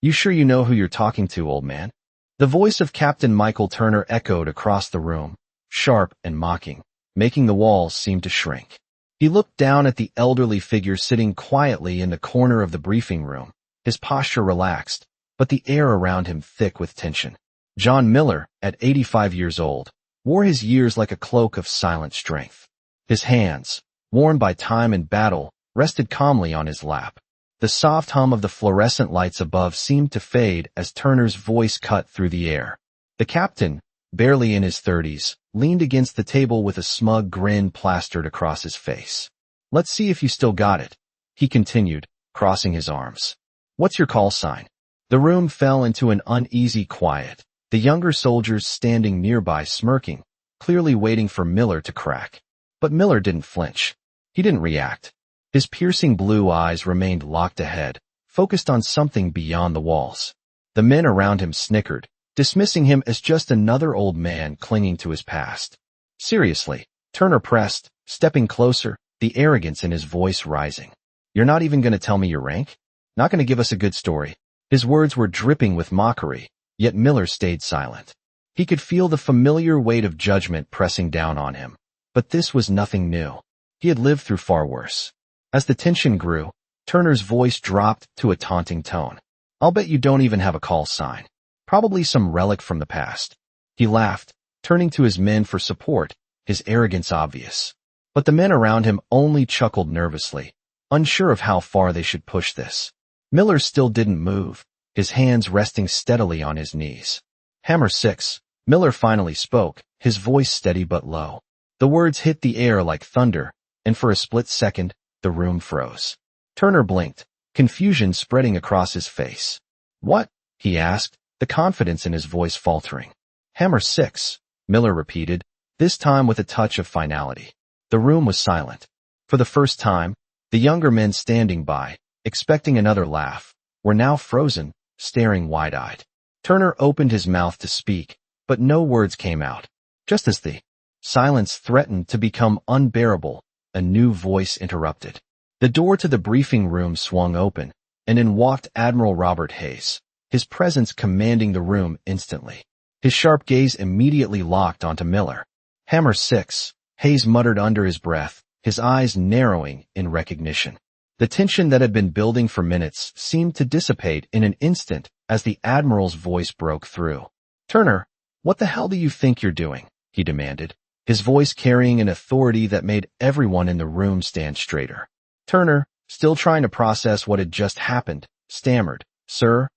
You sure you know who you're talking to, old man? The voice of Captain Michael Turner echoed across the room, sharp and mocking, making the walls seem to shrink. He looked down at the elderly figure sitting quietly in the corner of the briefing room, his posture relaxed, but the air around him thick with tension. John Miller, at 85 years old, wore his years like a cloak of silent strength. His hands, worn by time and battle, rested calmly on his lap. The soft hum of the fluorescent lights above seemed to fade as Turner's voice cut through the air. The captain, barely in his 30s, leaned against the table with a smug grin plastered across his face. "Let's see if you still got it," he continued, crossing his arms. "What's your call sign?" The room fell into an uneasy quiet, the younger soldiers standing nearby smirking, clearly waiting for Miller to crack. But Miller didn't flinch. He didn't react. His piercing blue eyes remained locked ahead, focused on something beyond the walls. The men around him snickered, dismissing him as just another old man clinging to his past. "Seriously," Turner pressed, stepping closer, the arrogance in his voice rising. "You're not even going to tell me your rank? Not going to give us a good story?" His words were dripping with mockery, yet Miller stayed silent. He could feel the familiar weight of judgment pressing down on him. But this was nothing new. He had lived through far worse. As the tension grew, Turner's voice dropped to a taunting tone. "I'll bet you don't even have a call sign. Probably some relic from the past." He laughed, turning to his men for support, his arrogance obvious. But the men around him only chuckled nervously, unsure of how far they should push this. Miller still didn't move, his hands resting steadily on his knees. "Hammer 6, Miller finally spoke, his voice steady but low. The words hit the air like thunder, and for a split second, the room froze. Turner blinked, confusion spreading across his face. "What?" he asked, the confidence in his voice faltering. "Hammer 6, Miller repeated, this time with a touch of finality. The room was silent. For the first time, the younger men standing by, expecting another laugh, were now frozen, staring wide-eyed. Turner opened his mouth to speak, but no words came out. Just as the silence threatened to become unbearable, a new voice interrupted. The door to the briefing room swung open, and in walked Admiral Robert Hayes, his presence commanding the room instantly. His sharp gaze immediately locked onto Miller. "Hammer 6, Hayes muttered under his breath, his eyes narrowing in recognition. The tension that had been building for minutes seemed to dissipate in an instant as the Admiral's voice broke through. "Turner, what the hell do you think you're doing?" he demanded, his voice carrying an authority that made everyone in the room stand straighter. Turner, still trying to process what had just happened, stammered, "Sir,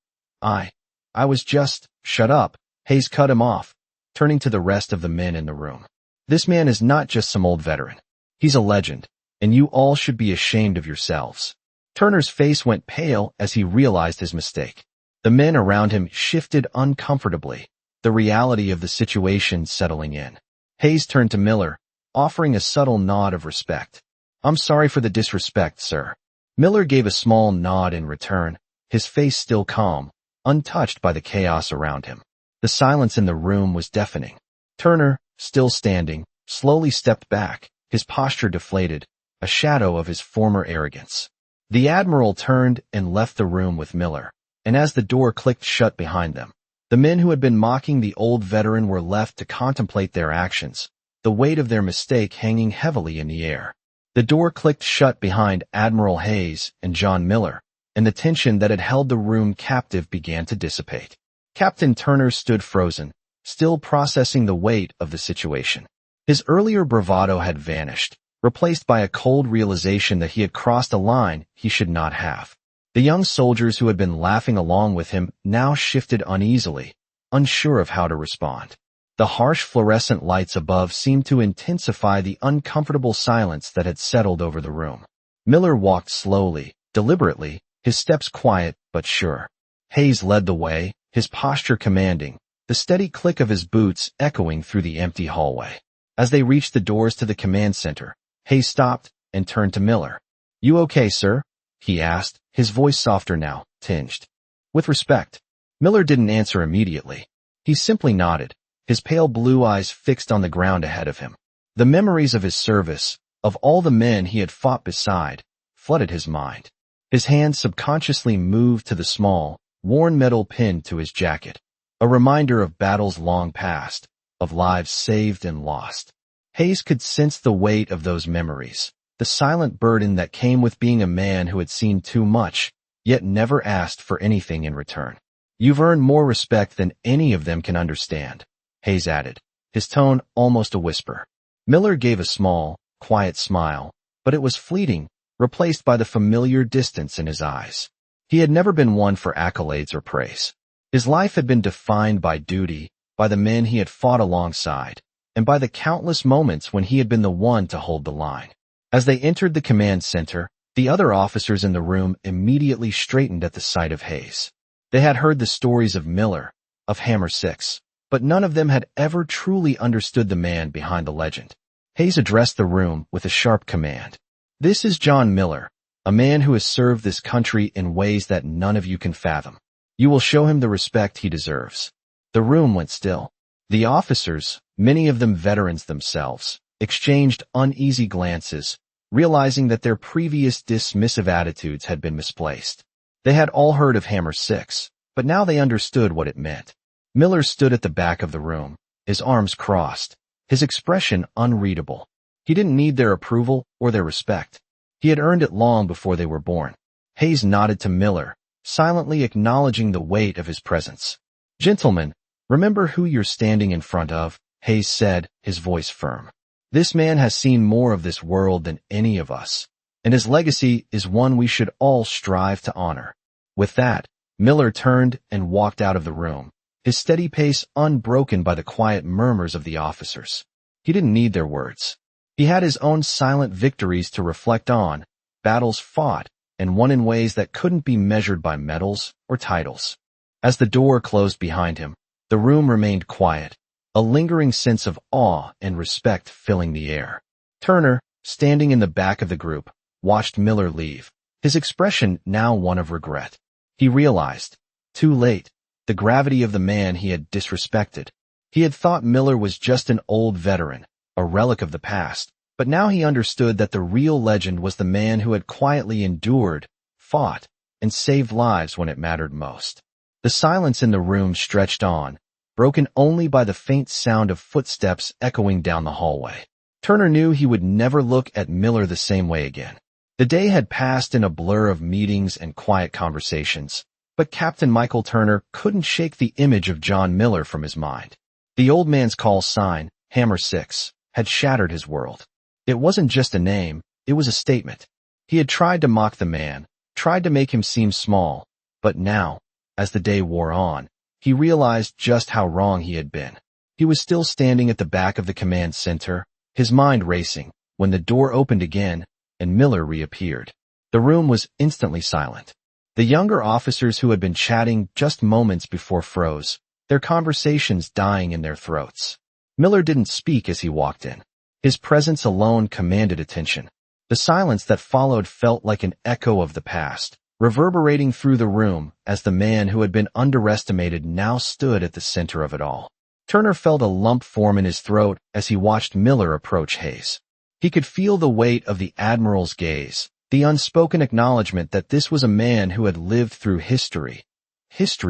I was just—" "Shut up," Hayes cut him off, turning to the rest of the men in the room. "This man is not just some old veteran. He's a legend, and you all should be ashamed of yourselves." Turner's face went pale as he realized his mistake. The men around him shifted uncomfortably, the reality of the situation settling in. Hayes turned to Miller, offering a subtle nod of respect. "I'm sorry for the disrespect, sir." Miller gave a small nod in return, his face still calm, untouched by the chaos around him. The silence in the room was deafening. Turner, still standing, slowly stepped back, his posture deflated, a shadow of his former arrogance. The Admiral turned and left the room with Miller, and as the door clicked shut behind them, the men who had been mocking the old veteran were left to contemplate their actions, the weight of their mistake hanging heavily in the air. The door clicked shut behind Admiral Hayes and John Miller, and the tension that had held the room captive began to dissipate. Captain Turner stood frozen, still processing the weight of the situation. His earlier bravado had vanished, replaced by a cold realization that he had crossed a line he should not have. The young soldiers who had been laughing along with him now shifted uneasily, unsure of how to respond. The harsh fluorescent lights above seemed to intensify the uncomfortable silence that had settled over the room. Miller walked slowly, deliberately, his steps quiet but sure. Hayes led the way, his posture commanding, the steady click of his boots echoing through the empty hallway. As they reached the doors to the command center, Hayes stopped and turned to Miller. "You okay, sir?" he asked, his voice softer now, tinged with respect. Miller didn't answer immediately. He simply nodded, his pale blue eyes fixed on the ground ahead of him. The memories of his service, of all the men he had fought beside, flooded his mind. His hand subconsciously moved to the small, worn metal pinned to his jacket, a reminder of battles long past, of lives saved and lost. Hayes could sense the weight of those memories, the silent burden that came with being a man who had seen too much, yet never asked for anything in return. "You've earned more respect than any of them can understand," Hayes added, his tone almost a whisper. Miller gave a small, quiet smile, but it was fleeting, replaced by the familiar distance in his eyes. He had never been one for accolades or praise. His life had been defined by duty, by the men he had fought alongside, and by the countless moments when he had been the one to hold the line. As they entered the command center, the other officers in the room immediately straightened at the sight of Hayes. They had heard the stories of Miller, of Hammer 6, but none of them had ever truly understood the man behind the legend. Hayes addressed the room with a sharp command. "This is John Miller, a man who has served this country in ways that none of you can fathom. You will show him the respect he deserves." The room went still. The officers, many of them veterans themselves, exchanged uneasy glances, realizing that their previous dismissive attitudes had been misplaced. They had all heard of Hammer 6, but now they understood what it meant. Miller stood at the back of the room, his arms crossed, his expression unreadable. He didn't need their approval or their respect. He had earned it long before they were born. Hayes nodded to Miller, silently acknowledging the weight of his presence. "Gentlemen, remember who you're standing in front of," Hayes said, his voice firm. "This man has seen more of this world than any of us, and his legacy is one we should all strive to honor." With that, Miller turned and walked out of the room, his steady pace unbroken by the quiet murmurs of the officers. He didn't need their words. He had his own silent victories to reflect on, battles fought, and won in ways that couldn't be measured by medals or titles. As the door closed behind him, the room remained quiet, a lingering sense of awe and respect filling the air. Turner, standing in the back of the group, watched Miller leave, his expression now one of regret. He realized, too late, the gravity of the man he had disrespected. He had thought Miller was just an old veteran, a relic of the past, but now he understood that the real legend was the man who had quietly endured, fought, and saved lives when it mattered most. The silence in the room stretched on, broken only by the faint sound of footsteps echoing down the hallway. Turner knew he would never look at Miller the same way again. The day had passed in a blur of meetings and quiet conversations, but Captain Michael Turner couldn't shake the image of John Miller from his mind. The old man's call sign, Hammer 6, had shattered his world. It wasn't just a name, it was a statement. He had tried to mock the man, tried to make him seem small, but now, as the day wore on, he realized just how wrong he had been. He was still standing at the back of the command center, his mind racing, when the door opened again, and Miller reappeared. The room was instantly silent. The younger officers who had been chatting just moments before froze, their conversations dying in their throats. Miller didn't speak as he walked in. His presence alone commanded attention. The silence that followed felt like an echo of the past, reverberating through the room as the man who had been underestimated now stood at the center of it all. Turner felt a lump form in his throat as he watched Miller approach Hayes. He could feel the weight of the Admiral's gaze, the unspoken acknowledgement that this was a man who had lived through history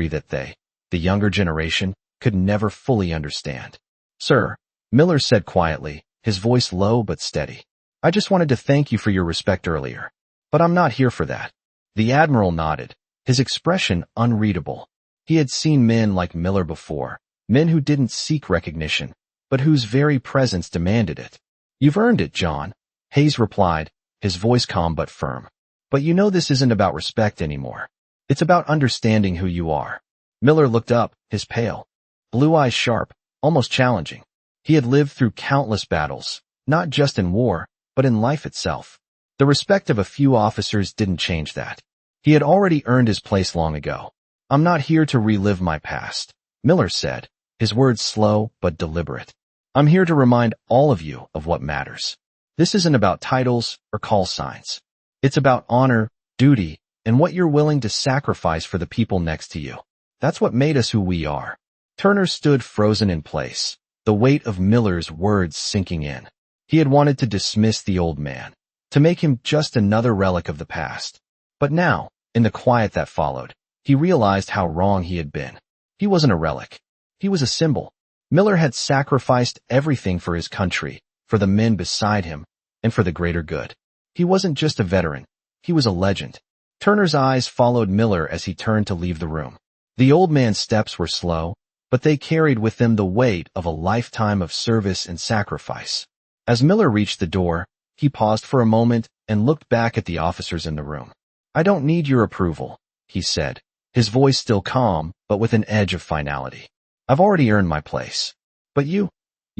that they, the younger generation, could never fully understand. "Sir," Miller said quietly, his voice low but steady, "I just wanted to thank you for your respect earlier. But I'm not here for that." The Admiral nodded, his expression unreadable. He had seen men like Miller before, men who didn't seek recognition, but whose very presence demanded it. "You've earned it, John," Hayes replied, his voice calm but firm. "But you know this isn't about respect anymore. It's about understanding who you are." Miller looked up, his pale blue eyes sharp, almost challenging. He had lived through countless battles, not just in war, but in life itself. The respect of a few officers didn't change that. He had already earned his place long ago. "I'm not here to relive my past," Miller said, his words slow but deliberate. "I'm here to remind all of you of what matters. This isn't about titles or call signs. It's about honor, duty, and what you're willing to sacrifice for the people next to you. That's what made us who we are." Turner stood frozen in place, the weight of Miller's words sinking in. He had wanted to dismiss the old man, to make him just another relic of the past. But now, in the quiet that followed, he realized how wrong he had been. He wasn't a relic. He was a symbol. Miller had sacrificed everything for his country, for the men beside him, and for the greater good. He wasn't just a veteran. He was a legend. Turner's eyes followed Miller as he turned to leave the room. The old man's steps were slow, but they carried with them the weight of a lifetime of service and sacrifice. As Miller reached the door, he paused for a moment and looked back at the officers in the room. "I don't need your approval," he said, his voice still calm, but with an edge of finality. "I've already earned my place. But you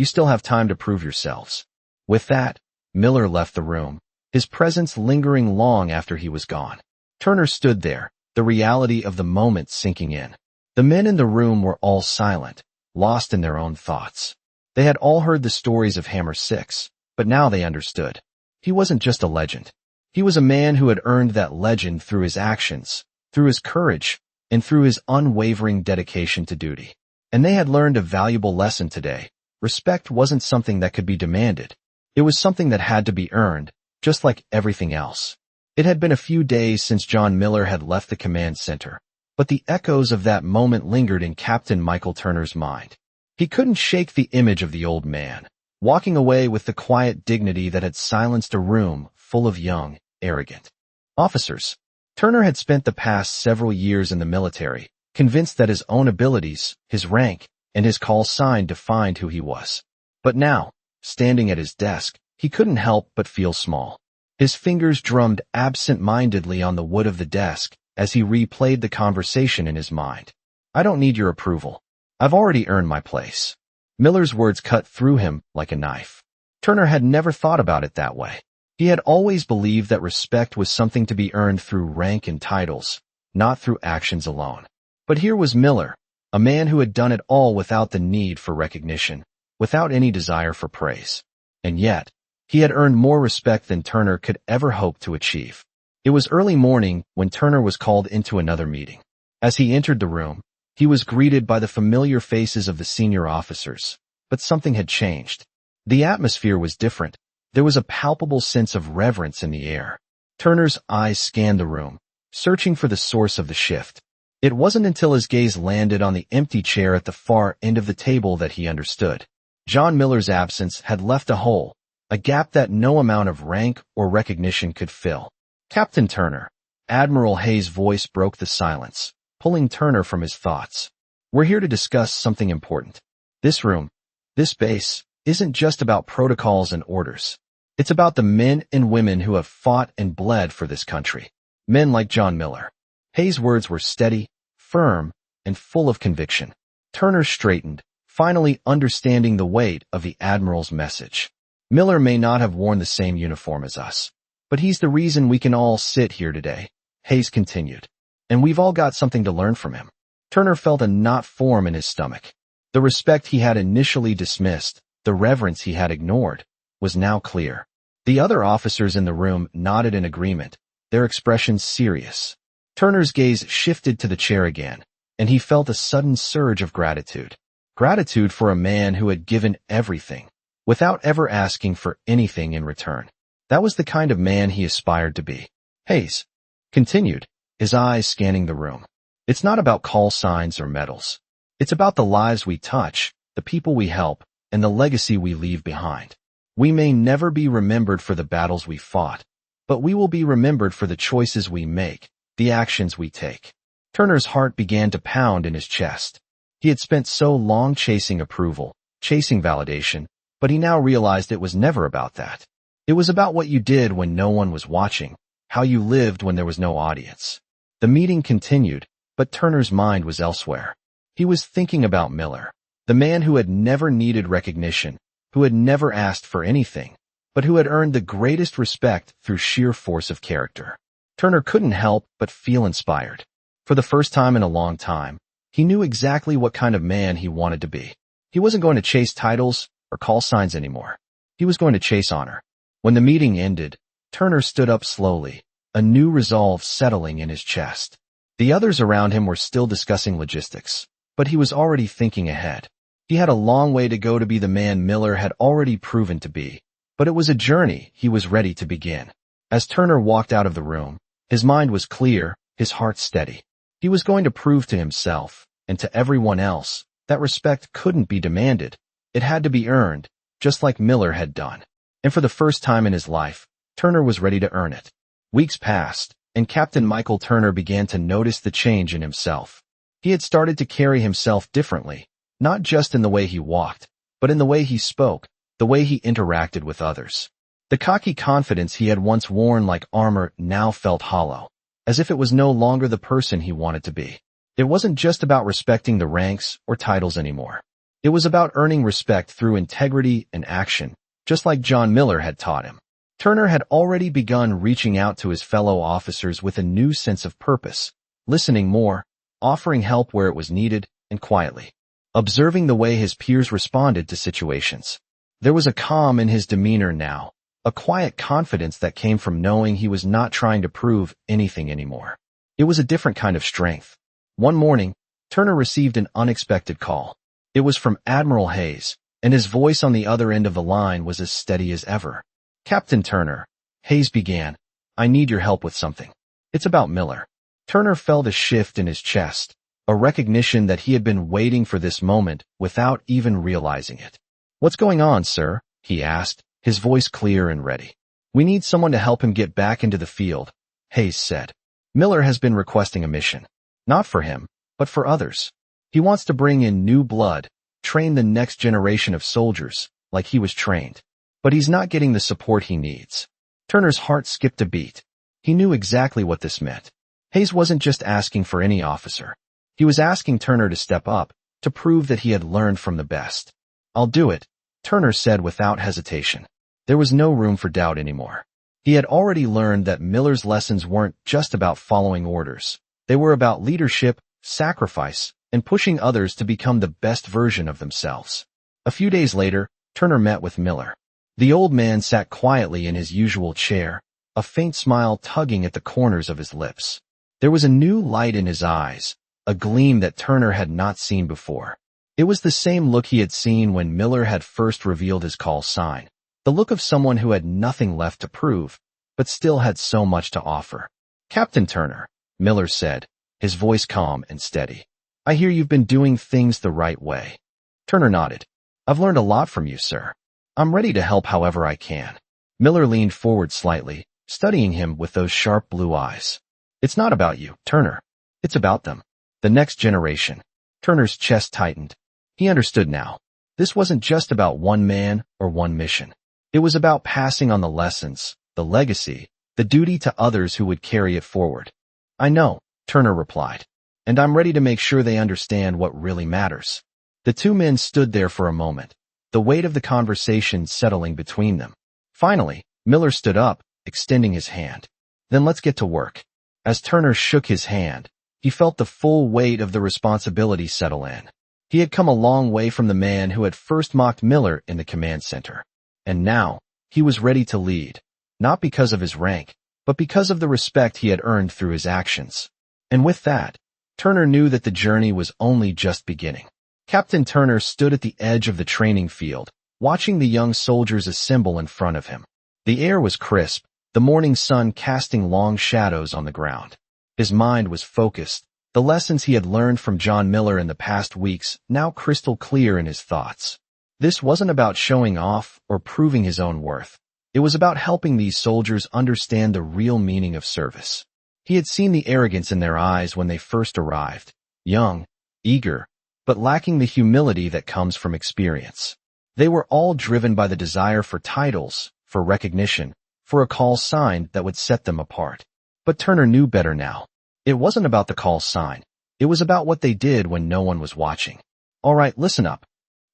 still have time to prove yourselves." With that, Miller left the room, his presence lingering long after he was gone. Turner stood there, the reality of the moment sinking in. The men in the room were all silent, lost in their own thoughts. They had all heard the stories of Hammer 6, but now they understood. He wasn't just a legend. He was a man who had earned that legend through his actions, through his courage, and through his unwavering dedication to duty. And they had learned a valuable lesson today. Respect wasn't something that could be demanded. It was something that had to be earned, just like everything else. It had been a few days since John Miller had left the command center, but the echoes of that moment lingered in Captain Michael Turner's mind. He couldn't shake the image of the old man, walking away with the quiet dignity that had silenced a room full of young, arrogant officers. Turner had spent the past several years in the military, convinced that his own abilities, his rank, and his call sign defined who he was. But now, standing at his desk, he couldn't help but feel small. His fingers drummed absent-mindedly on the wood of the desk as he replayed the conversation in his mind. "I don't need your approval. I've already earned my place." Miller's words cut through him like a knife. Turner had never thought about it that way. He had always believed that respect was something to be earned through rank and titles, not through actions alone. But here was Miller, a man who had done it all without the need for recognition, without any desire for praise. And yet, he had earned more respect than Turner could ever hope to achieve. It was early morning when Turner was called into another meeting. As he entered the room, he was greeted by the familiar faces of the senior officers, but something had changed. The atmosphere was different. There was a palpable sense of reverence in the air. Turner's eyes scanned the room, searching for the source of the shift. It wasn't until his gaze landed on the empty chair at the far end of the table that he understood. John Miller's absence had left a hole, a gap that no amount of rank or recognition could fill. "Captain Turner," Admiral Hayes' voice broke the silence, pulling Turner from his thoughts. "We're here to discuss something important. This room, this base, isn't just about protocols and orders. It's about the men and women who have fought and bled for this country. Men like John Miller." Hayes' words were steady, firm, and full of conviction. Turner straightened, finally understanding the weight of the Admiral's message. "Miller may not have worn the same uniform as us, but he's the reason we can all sit here today," Hayes continued. "And we've all got something to learn from him." Turner felt a knot form in his stomach. The respect he had initially dismissed, the reverence he had ignored, was now clear. The other officers in the room nodded in agreement, their expressions serious. Turner's gaze shifted to the chair again, and he felt a sudden surge of gratitude. Gratitude for a man who had given everything, without ever asking for anything in return. That was the kind of man he aspired to be. Hayes continued, his eyes scanning the room. "It's not about call signs or medals. It's about the lives we touch, the people we help, and the legacy we leave behind. We may never be remembered for the battles we fought, but we will be remembered for the choices we make, the actions we take." Turner's heart began to pound in his chest. He had spent so long chasing approval, chasing validation, but he now realized it was never about that. It was about what you did when no one was watching, how you lived when there was no audience. The meeting continued, but Turner's mind was elsewhere. He was thinking about Miller, the man who had never needed recognition, who had never asked for anything, but who had earned the greatest respect through sheer force of character. Turner couldn't help but feel inspired. For the first time in a long time, he knew exactly what kind of man he wanted to be. He wasn't going to chase titles or call signs anymore. He was going to chase honor. When the meeting ended, Turner stood up slowly, a new resolve settling in his chest. The others around him were still discussing logistics, but he was already thinking ahead. He had a long way to go to be the man Miller had already proven to be, but it was a journey he was ready to begin. As Turner walked out of the room, his mind was clear, his heart steady. He was going to prove to himself, and to everyone else, that respect couldn't be demanded. It had to be earned, just like Miller had done. And for the first time in his life, Turner was ready to earn it. Weeks passed, and Captain Michael Turner began to notice the change in himself. He had started to carry himself differently, not just in the way he walked, but in the way he spoke, the way he interacted with others. The cocky confidence he had once worn like armor now felt hollow, as if it was no longer the person he wanted to be. It wasn't just about respecting the ranks or titles anymore. It was about earning respect through integrity and action, just like John Miller had taught him. Turner had already begun reaching out to his fellow officers with a new sense of purpose, listening more, offering help where it was needed, and quietly observing the way his peers responded to situations. There was a calm in his demeanor now, a quiet confidence that came from knowing he was not trying to prove anything anymore. It was a different kind of strength. One morning, Turner received an unexpected call. It was from Admiral Hayes, and his voice on the other end of the line was as steady as ever. "Captain Turner," Hayes began, "I need your help with something. It's about Miller." Turner felt a shift in his chest, a recognition that he had been waiting for this moment without even realizing it. "What's going on, sir?" he asked, his voice clear and ready. "We need someone to help him get back into the field," Hayes said. "Miller has been requesting a mission. Not for him, but for others. He wants to bring in new blood, train the next generation of soldiers, like he was trained. But he's not getting the support he needs." Turner's heart skipped a beat. He knew exactly what this meant. Hayes wasn't just asking for any officer. He was asking Turner to step up, to prove that he had learned from the best. "I'll do it," Turner said without hesitation. There was no room for doubt anymore. He had already learned that Miller's lessons weren't just about following orders. They were about leadership, sacrifice, and pushing others to become the best version of themselves. A few days later, Turner met with Miller. The old man sat quietly in his usual chair, a faint smile tugging at the corners of his lips. There was a new light in his eyes, a gleam that Turner had not seen before. It was the same look he had seen when Miller had first revealed his call sign, the look of someone who had nothing left to prove, but still had so much to offer. "Captain Turner," Miller said, his voice calm and steady. "I hear you've been doing things the right way." Turner nodded. "I've learned a lot from you, sir. I'm ready to help however I can." Miller leaned forward slightly, studying him with those sharp blue eyes. "It's not about you, Turner. It's about them. The next generation." Turner's chest tightened. He understood now. This wasn't just about one man or one mission. It was about passing on the lessons, the legacy, the duty to others who would carry it forward. "I know," Turner replied, "and I'm ready to make sure they understand what really matters." The two men stood there for a moment, the weight of the conversation settling between them. Finally, Miller stood up, extending his hand. "Then let's get to work." As Turner shook his hand, he felt the full weight of the responsibility settle in. He had come a long way from the man who had first mocked Miller in the command center. And now, he was ready to lead, not because of his rank, but because of the respect he had earned through his actions. And with that, Turner knew that the journey was only just beginning. Captain Turner stood at the edge of the training field, watching the young soldiers assemble in front of him. The air was crisp, the morning sun casting long shadows on the ground. His mind was focused, the lessons he had learned from John Miller in the past weeks now crystal clear in his thoughts. This wasn't about showing off or proving his own worth. It was about helping these soldiers understand the real meaning of service. He had seen the arrogance in their eyes when they first arrived, young, eager, but lacking the humility that comes from experience. They were all driven by the desire for titles, for recognition, for a call sign that would set them apart. But Turner knew better now. It wasn't about the call sign. It was about what they did when no one was watching. "All right, listen up."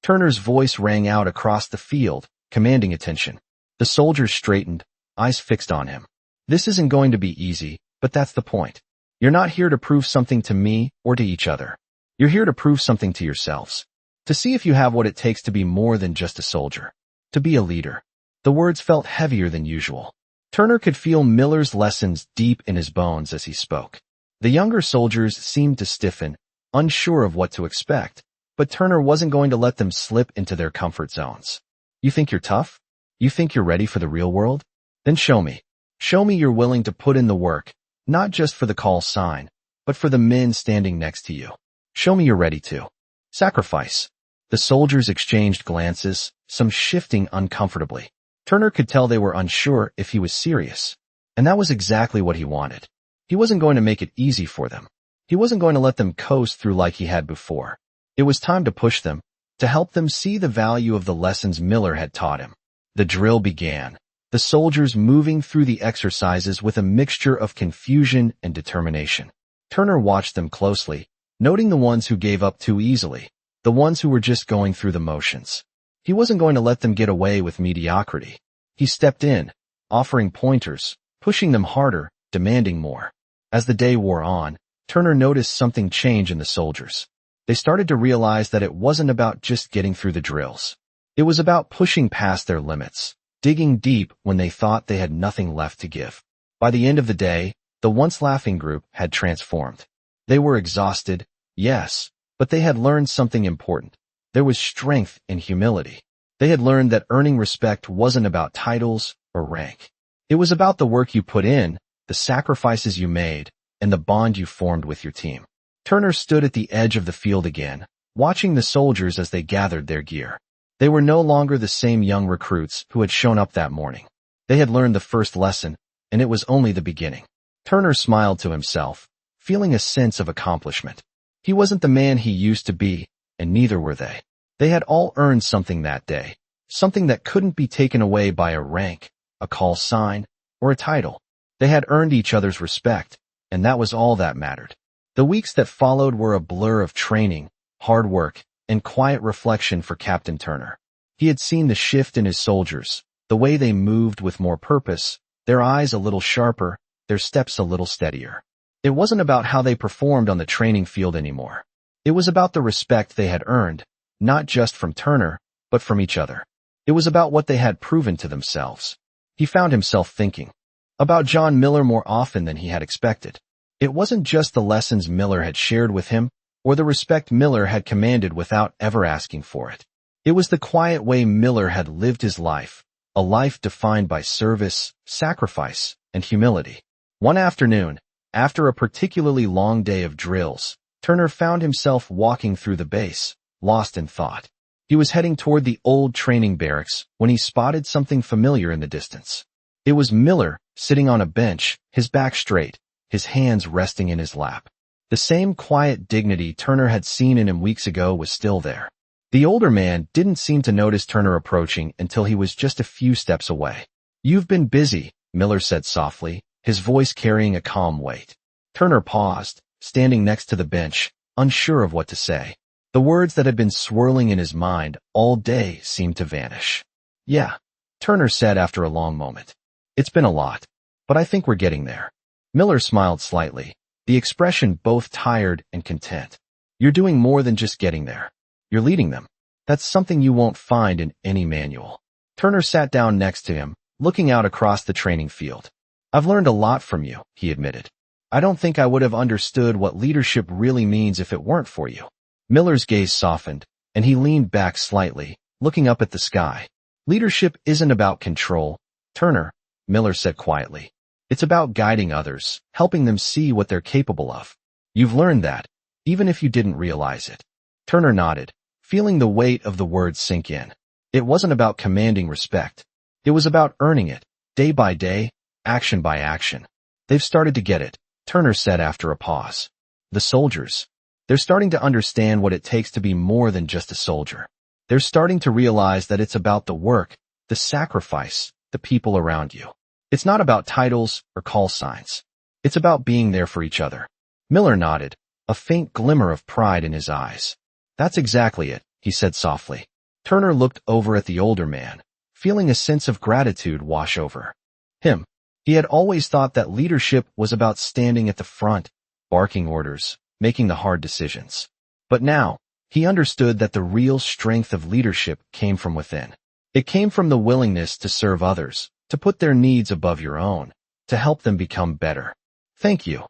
Turner's voice rang out across the field, commanding attention. The soldiers straightened, eyes fixed on him. "This isn't going to be easy, but that's the point. You're not here to prove something to me or to each other. You're here to prove something to yourselves. To see if you have what it takes to be more than just a soldier. To be a leader." The words felt heavier than usual. Turner could feel Miller's lessons deep in his bones as he spoke. The younger soldiers seemed to stiffen, unsure of what to expect, but Turner wasn't going to let them slip into their comfort zones. "You think you're tough? You think you're ready for the real world? Then show me. Show me you're willing to put in the work, not just for the call sign, but for the men standing next to you. Show me you're ready to sacrifice. The soldiers exchanged glances, some shifting uncomfortably. Turner could tell they were unsure if he was serious. And that was exactly what he wanted. He wasn't going to make it easy for them. He wasn't going to let them coast through like he had before. It was time to push them, to help them see the value of the lessons Miller had taught him. The drill began, the soldiers moving through the exercises with a mixture of confusion and determination. Turner watched them closely, noting the ones who gave up too easily, the ones who were just going through the motions. He wasn't going to let them get away with mediocrity. He stepped in, offering pointers, pushing them harder, demanding more. As the day wore on, Turner noticed something change in the soldiers. They started to realize that it wasn't about just getting through the drills. It was about pushing past their limits, digging deep when they thought they had nothing left to give. By the end of the day, the once laughing group had transformed. They were exhausted, yes, but they had learned something important. There was strength in humility. They had learned that earning respect wasn't about titles or rank. It was about the work you put in, the sacrifices you made, and the bond you formed with your team. Turner stood at the edge of the field again, watching the soldiers as they gathered their gear. They were no longer the same young recruits who had shown up that morning. They had learned the first lesson, and it was only the beginning. Turner smiled to himself, feeling a sense of accomplishment. He wasn't the man he used to be, and neither were they. They had all earned something that day, something that couldn't be taken away by a rank, a call sign, or a title. They had earned each other's respect, and that was all that mattered. The weeks that followed were a blur of training, hard work, and quiet reflection for Captain Turner. He had seen the shift in his soldiers, the way they moved with more purpose, their eyes a little sharper, their steps a little steadier. It wasn't about how they performed on the training field anymore. It was about the respect they had earned, not just from Turner, but from each other. It was about what they had proven to themselves. He found himself thinking about John Miller more often than he had expected. It wasn't just the lessons Miller had shared with him, or the respect Miller had commanded without ever asking for it. It was the quiet way Miller had lived his life, a life defined by service, sacrifice, and humility. One afternoon, after a particularly long day of drills, Turner found himself walking through the base, lost in thought. He was heading toward the old training barracks when he spotted something familiar in the distance. It was Miller, sitting on a bench, his back straight, his hands resting in his lap. The same quiet dignity Turner had seen in him weeks ago was still there. The older man didn't seem to notice Turner approaching until he was just a few steps away. "You've been busy," Miller said softly, his voice carrying a calm weight. Turner paused, standing next to the bench, unsure of what to say. The words that had been swirling in his mind all day seemed to vanish. "Yeah," Turner said after a long moment. "It's been a lot, but I think we're getting there." Miller smiled slightly, the expression both tired and content. "You're doing more than just getting there. You're leading them. That's something you won't find in any manual." Turner sat down next to him, looking out across the training field. "I've learned a lot from you," he admitted. "I don't think I would have understood what leadership really means if it weren't for you." Miller's gaze softened, and he leaned back slightly, looking up at the sky. "Leadership isn't about control, Turner," Miller said quietly. "It's about guiding others, helping them see what they're capable of. You've learned that, even if you didn't realize it." Turner nodded, feeling the weight of the words sink in. It wasn't about commanding respect. It was about earning it, day by day, action by action. "They've started to get it," Turner said after a pause. "The soldiers. They're starting to understand what it takes to be more than just a soldier. They're starting to realize that it's about the work, the sacrifice, the people around you. It's not about titles or call signs. It's about being there for each other." Miller nodded, a faint glimmer of pride in his eyes. "That's exactly it," he said softly. Turner looked over at the older man, feeling a sense of gratitude wash over him. He had always thought that leadership was about standing at the front, barking orders, making the hard decisions. But now, he understood that the real strength of leadership came from within. It came from the willingness to serve others, to put their needs above your own, to help them become better. "Thank you,"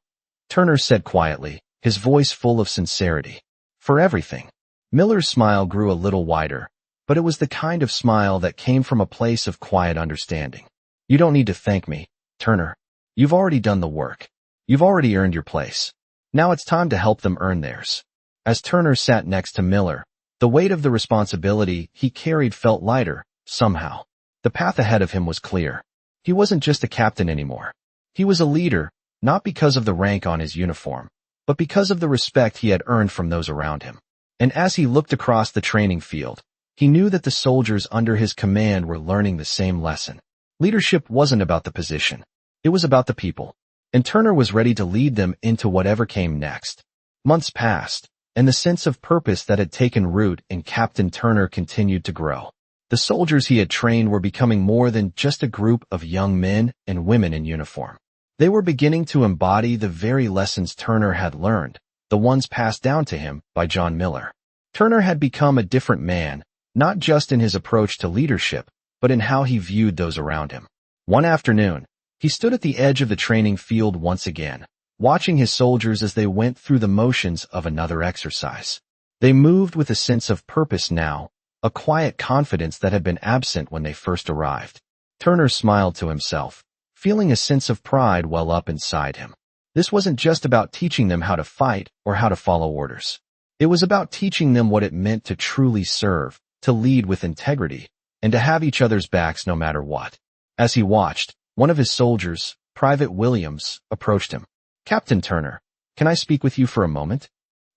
Turner said quietly, his voice full of sincerity. "For everything." Miller's smile grew a little wider, but it was the kind of smile that came from a place of quiet understanding. "You don't need to thank me, Turner. You've already done the work. You've already earned your place." Now it's time to help them earn theirs. As Turner sat next to Miller, the weight of the responsibility he carried felt lighter, somehow. The path ahead of him was clear. He wasn't just a captain anymore. He was a leader, not because of the rank on his uniform, but because of the respect he had earned from those around him. And as he looked across the training field, he knew that the soldiers under his command were learning the same lesson. Leadership wasn't about the position. It was about the people. And Turner was ready to lead them into whatever came next. Months passed, and the sense of purpose that had taken root in Captain Turner continued to grow. The soldiers he had trained were becoming more than just a group of young men and women in uniform. They were beginning to embody the very lessons Turner had learned, the ones passed down to him by John Miller. Turner had become a different man, not just in his approach to leadership, but in how he viewed those around him. One afternoon, he stood at the edge of the training field once again, watching his soldiers as they went through the motions of another exercise. They moved with a sense of purpose now, a quiet confidence that had been absent when they first arrived. Turner smiled to himself, feeling a sense of pride well up inside him. This wasn't just about teaching them how to fight or how to follow orders. It was about teaching them what it meant to truly serve, to lead with integrity, and to have each other's backs no matter what. As he watched, one of his soldiers, Private Williams, approached him. "Captain Turner, can I speak with you for a moment?"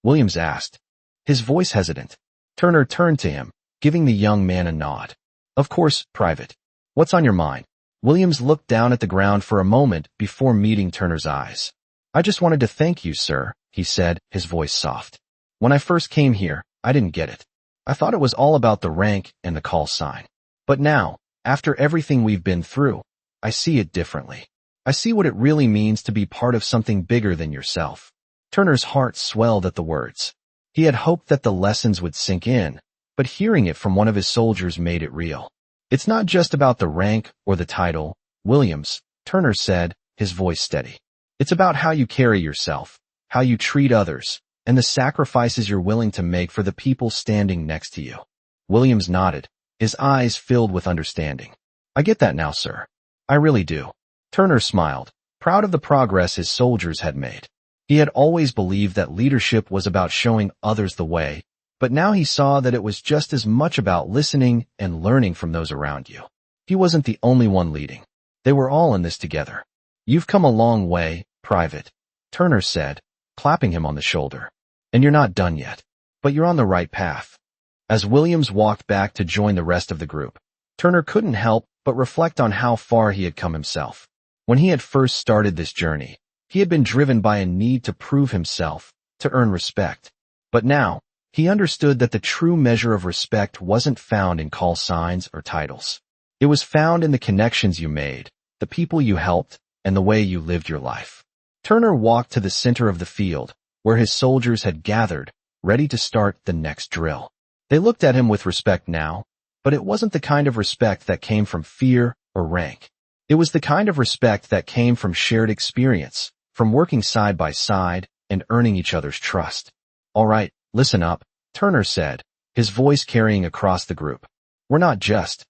Williams asked, his voice hesitant. Turner turned to him, giving the young man a nod. "Of course, Private. What's on your mind?" Williams looked down at the ground for a moment before meeting Turner's eyes. "I just wanted to thank you, sir," he said, his voice soft. "When I first came here, I didn't get it. I thought it was all about the rank and the call sign. But now, after everything we've been through, I see it differently. I see what it really means to be part of something bigger than yourself." Turner's heart swelled at the words. He had hoped that the lessons would sink in, but hearing it from one of his soldiers made it real. "It's not just about the rank or the title, Williams," Turner said, his voice steady. "It's about how you carry yourself, how you treat others, and the sacrifices you're willing to make for the people standing next to you." Williams nodded, his eyes filled with understanding. "I get that now, sir. I really do." Turner smiled, proud of the progress his soldiers had made. He had always believed that leadership was about showing others the way, but now he saw that it was just as much about listening and learning from those around you. He wasn't the only one leading. They were all in this together. "You've come a long way, Private," Turner said, clapping him on the shoulder. "And you're not done yet, but you're on the right path." As Williams walked back to join the rest of the group, Turner couldn't help but reflect on how far he had come himself. When he had first started this journey, he had been driven by a need to prove himself, to earn respect. But now, he understood that the true measure of respect wasn't found in call signs or titles. It was found in the connections you made, the people you helped, and the way you lived your life. Turner walked to the center of the field, where his soldiers had gathered, ready to start the next drill. They looked at him with respect now, but it wasn't the kind of respect that came from fear or rank. It was the kind of respect that came from shared experience, from working side by side and earning each other's trust. "All right, listen up," Turner said, his voice carrying across the group. "We're not just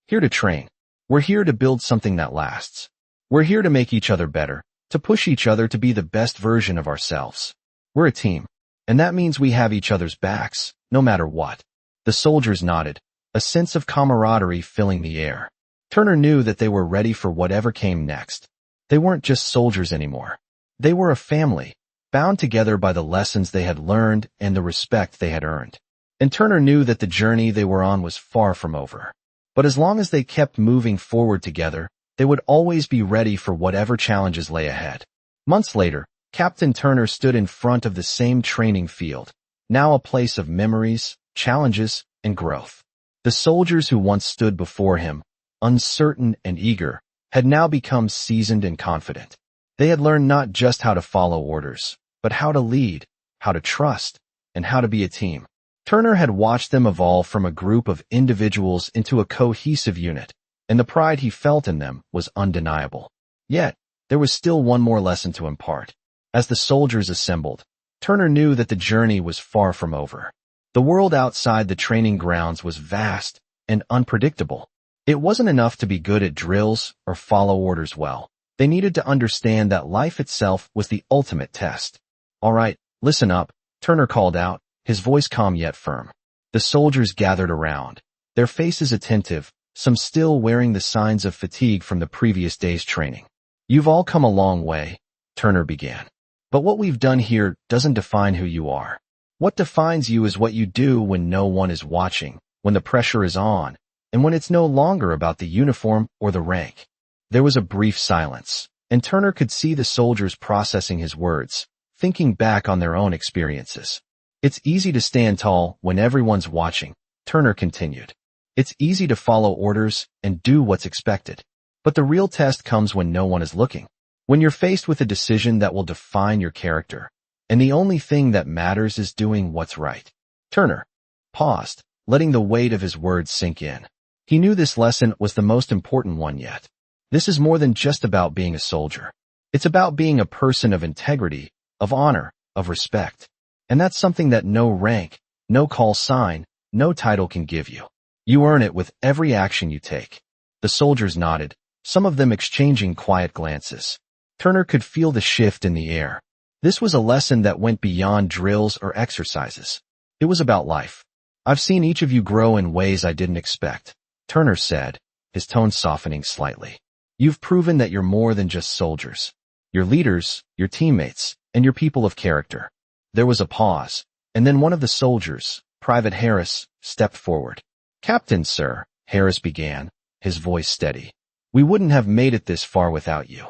here to train. We're here to build something that lasts. We're here to make each other better, to push each other to be the best version of ourselves. We're a team, and that means we have each other's backs, no matter what." The soldiers nodded, a sense of camaraderie filling the air. Turner knew that they were ready for whatever came next. They weren't just soldiers anymore. They were a family, bound together by the lessons they had learned and the respect they had earned. And Turner knew that the journey they were on was far from over. But as long as they kept moving forward together, they would always be ready for whatever challenges lay ahead. Months later, Captain Turner stood in front of the same training field, now a place of memories, challenges, and growth. The soldiers who once stood before him, uncertain and eager, had now become seasoned and confident. They had learned not just how to follow orders, but how to lead, how to trust, and how to be a team. Turner had watched them evolve from a group of individuals into a cohesive unit, and the pride he felt in them was undeniable. Yet, there was still one more lesson to impart. As the soldiers assembled, Turner knew that the journey was far from over. The world outside the training grounds was vast and unpredictable. It wasn't enough to be good at drills or follow orders well. They needed to understand that life itself was the ultimate test. All right, listen up, Turner called out, his voice calm yet firm. The soldiers gathered around, their faces attentive, some still wearing the signs of fatigue from the previous day's training. You've all come a long way, Turner began. But what we've done here doesn't define who you are. What defines you is what you do when no one is watching, when the pressure is on, and when it's no longer about the uniform or the rank. There was a brief silence, and Turner could see the soldiers processing his words, thinking back on their own experiences. It's easy to stand tall when everyone's watching, Turner continued. It's easy to follow orders and do what's expected. But the real test comes when no one is looking. When you're faced with a decision that will define your character, and the only thing that matters is doing what's right. Turner paused, letting the weight of his words sink in. He knew this lesson was the most important one yet. This is more than just about being a soldier. It's about being a person of integrity, of honor, of respect. And that's something that no rank, no call sign, no title can give you. You earn it with every action you take. The soldiers nodded, some of them exchanging quiet glances. Turner could feel the shift in the air. This was a lesson that went beyond drills or exercises. It was about life. I've seen each of you grow in ways I didn't expect, Turner said, his tone softening slightly. You've proven that you're more than just soldiers. You're leaders, your teammates, and you're people of character. There was a pause, and then one of the soldiers, Private Harris, stepped forward. Captain, sir, Harris began, his voice steady. We wouldn't have made it this far without you.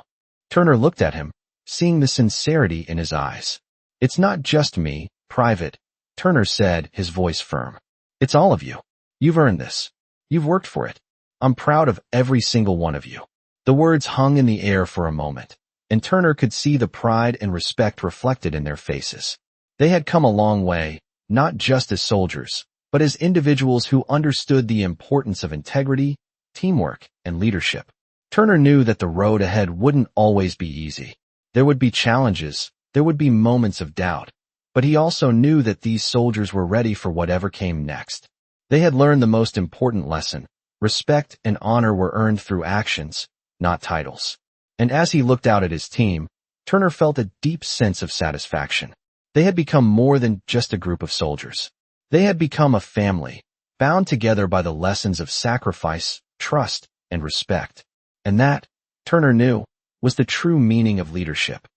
Turner looked at him, seeing the sincerity in his eyes. It's not just me, Private, Turner said, his voice firm. It's all of you. You've earned this. You've worked for it. I'm proud of every single one of you. The words hung in the air for a moment, and Turner could see the pride and respect reflected in their faces. They had come a long way, not just as soldiers, but as individuals who understood the importance of integrity, teamwork, and leadership. Turner knew that the road ahead wouldn't always be easy. There would be challenges, there would be moments of doubt, but he also knew that these soldiers were ready for whatever came next. They had learned the most important lesson. Respect and honor were earned through actions, not titles. And as he looked out at his team, Turner felt a deep sense of satisfaction. They had become more than just a group of soldiers. They had become a family, bound together by the lessons of sacrifice, trust, and respect. And that, Turner knew, was the true meaning of leadership.